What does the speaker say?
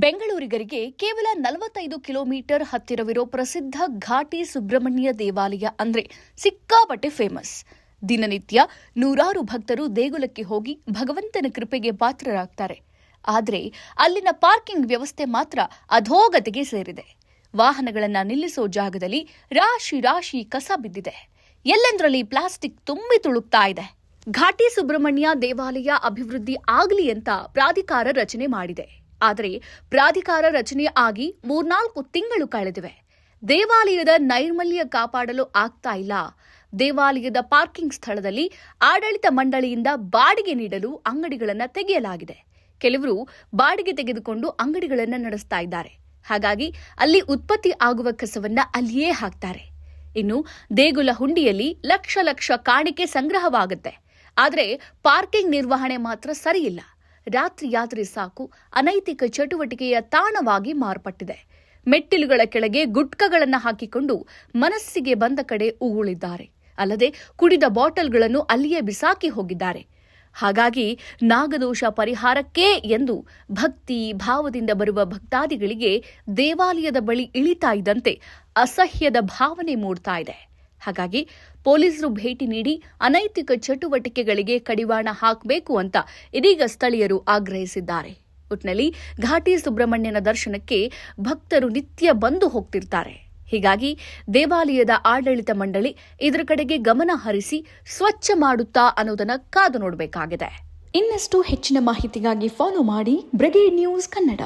ಬೆಂಗಳೂರಿಗರಿಗೆ ಕೇವಲ 45 ಕಿಲೋಮೀಟರ್ ಹತ್ತಿರವಿರೋ ಪ್ರಸಿದ್ಧ ಘಾಟಿ ಸುಬ್ರಹ್ಮಣ್ಯ ದೇವಾಲಯ ಅಂದ್ರೆ ಸಿಕ್ಕಾಪಟ್ಟೆ ಫೇಮಸ್. ದಿನನಿತ್ಯ ನೂರಾರು ಭಕ್ತರು ದೇಗುಲಕ್ಕೆ ಹೋಗಿ ಭಗವಂತನ ಕೃಪೆಗೆ ಪಾತ್ರರಾಗ್ತಾರೆ. ಆದರೆ ಅಲ್ಲಿನ ಪಾರ್ಕಿಂಗ್ ವ್ಯವಸ್ಥೆ ಮಾತ್ರ ಅಧೋಗತಿಗೆ ಸೇರಿದೆ. ವಾಹನಗಳನ್ನು ನಿಲ್ಲಿಸೋ ಜಾಗದಲ್ಲಿ ರಾಶಿ ರಾಶಿ ಕಸ ಬಿದ್ದಿದೆ. ಎಲ್ಲೆಂದರಲ್ಲಿ ಪ್ಲಾಸ್ಟಿಕ್ ತುಂಬಿ ತುಳುಕ್ತಾ ಇದೆ. ಘಾಟಿ ಸುಬ್ರಹ್ಮಣ್ಯ ದೇವಾಲಯ ಅಭಿವೃದ್ಧಿ ಆಗಲಿ ಅಂತ ಪ್ರಾಧಿಕಾರ ರಚನೆ ಮಾಡಿದೆ. ಆದರೆ ಪ್ರಾಧಿಕಾರ ರಚನೆ ಆಗಿ 3-4 ತಿಂಗಳು ಕಳೆದಿವೆ. ದೇವಾಲಯದ ನೈರ್ಮಲ್ಯ ಕಾಪಾಡಲು ಆಗ್ತಾ ಇಲ್ಲ. ದೇವಾಲಯದ ಪಾರ್ಕಿಂಗ್ ಸ್ಥಳದಲ್ಲಿ ಆಡಳಿತ ಮಂಡಳಿಯಿಂದ ಬಾಡಿಗೆ ನೀಡಲು ಅಂಗಡಿಗಳನ್ನು ತೆಗೆಯಲಾಗಿದೆ. ಕೆಲವರು ಬಾಡಿಗೆ ತೆಗೆದುಕೊಂಡು ಅಂಗಡಿಗಳನ್ನು ನಡೆಸ್ತಾ ಇದ್ದಾರೆ. ಹಾಗಾಗಿ ಅಲ್ಲಿ ಉತ್ಪತ್ತಿ ಆಗುವ ಕಸವನ್ನ ಅಲ್ಲಿಯೇ ಹಾಕ್ತಾರೆ. ಇನ್ನು ದೇಗುಲ ಹುಂಡಿಯಲ್ಲಿ ಲಕ್ಷ ಲಕ್ಷ ಕಾಣಿಕೆ ಸಂಗ್ರಹವಾಗುತ್ತೆ. ಆದರೆ ಪಾರ್ಕಿಂಗ್ ನಿರ್ವಹಣೆ ಮಾತ್ರ ಸರಿಯಿಲ್ಲ. ರಾತ್ರಿಯಾದರೆ ಸಾಕು ಅನೈತಿಕ ಚಟುವಟಿಕೆಯ ತಾಣವಾಗಿ ಮಾರ್ಪಟ್ಟಿದೆ. ಮೆಟ್ಟಿಲುಗಳ ಕೆಳಗೆ ಗುಟ್ಕಗಳನ್ನು ಹಾಕಿಕೊಂಡು ಮನಸ್ಸಿಗೆ ಬಂದ ಕಡೆ ಉಗುಳಿದ್ದಾರೆ. ಅಲ್ಲದೆ ಕುಡಿದ ಬಾಟಲ್ಗಳನ್ನು ಅಲ್ಲಿಯೇ ಬಿಸಾಕಿ ಹೋಗಿದ್ದಾರೆ. ಹಾಗಾಗಿ ನಾಗದೋಷ ಪರಿಹಾರಕ್ಕೆ ಎಂದು ಭಕ್ತಿ ಭಾವದಿಂದ ಬರುವ ಭಕ್ತಾದಿಗಳಿಗೆ ದೇವಾಲಯದ ಬಳಿ ಇಳಿತಾ ಇದ್ದಂತೆ ಅಸಹ್ಯದ ಭಾವನೆ ಮೂಡ್ತಾ ಇದೆ. ಹಾಗಾಗಿ ಪೊಲೀಸರು ಭೇಟಿ ನೀಡಿ ಅನೈತಿಕ ಚಟುವಟಿಕೆಗಳಿಗೆ ಕಡಿವಾಣ ಹಾಕಬೇಕು ಅಂತ ಇದೀಗ ಸ್ಥಳೀಯರು ಆಗ್ರಹಿಸಿದ್ದಾರೆ. ಒಟ್ನಲ್ಲಿ ಘಾಟಿ ಸುಬ್ರಹ್ಮಣ್ಯನ ದರ್ಶನಕ್ಕೆ ಭಕ್ತರು ನಿತ್ಯ ಬಂದು ಹೋಗ್ತಿರ್ತಾರೆ. ಹೀಗಾಗಿ ದೇವಾಲಯದ ಆಡಳಿತ ಮಂಡಳಿ ಇದರ ಕಡೆಗೆ ಗಮನ ಹರಿಸಿ ಸ್ವಚ್ಛ ಮಾಡುತ್ತಾ ಅನ್ನೋದನ್ನ ಕಾದು ನೋಡಬೇಕಾಗಿದೆ. ಇನ್ನಷ್ಟು ಹೆಚ್ಚಿನ ಮಾಹಿತಿಗಾಗಿ ಫಾಲೋ ಮಾಡಿ ಬ್ರಿಗೇಡ್ ನ್ಯೂಸ್ ಕನ್ನಡ.